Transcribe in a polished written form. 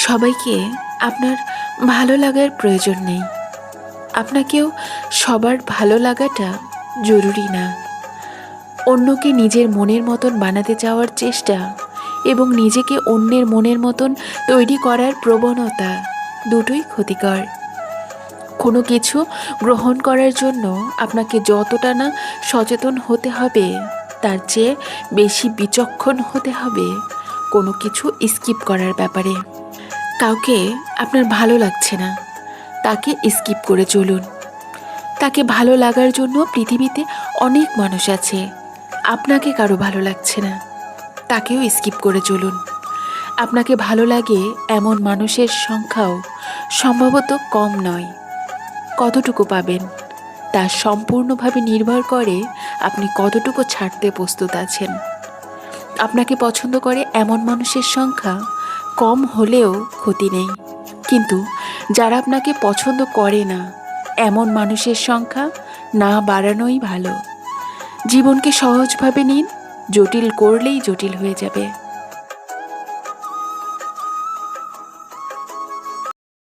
সবাইকে আপনার ভালো লাগার প্রয়োজন নেই। আপনাকেও সবার ভালো লাগাটা জরুরি না। অন্যকে নিজের মনের মতন বানাতে চাওয়ার চেষ্টা এবং নিজেকে অন্যের মনের মতন তৈরি করার প্রবণতা দুটোই ক্ষতিকর। কোনো কিছু গ্রহণ করার জন্য আপনাকে যতটা না সচেতন হতে হবে, তার চেয়ে বেশি বিচক্ষণ হতে হবে কোনো কিছু স্কিপ করার ব্যাপারে। কাউকে আপনার ভালো লাগছে না, তাকে স্কিপ করে চলুন। তাকে ভালো লাগার জন্য পৃথিবীতে অনেক মানুষ আছে। আপনাকে কারো ভালো লাগছে না, তাকেও স্কিপ করে চলুন। আপনাকে ভালো লাগে এমন মানুষের সংখ্যাও সম্ভবত কম নয়। কতটুকু পাবেন তা সম্পূর্ণভাবে নির্ভর করে আপনি কতটুকু ছাড়তে প্রস্তুত আছেন। আপনাকে পছন্দ করে এমন মানুষের সংখ্যা কম হলেও ক্ষতি নেই, কিন্তু যারা আপনাকে পছন্দ করে না এমন মানুষের সংখ্যা না বাড়ানোই ভালো। জীবনকে সহজভাবে নিন, জটিল করলেই জটিল হয়ে যাবে।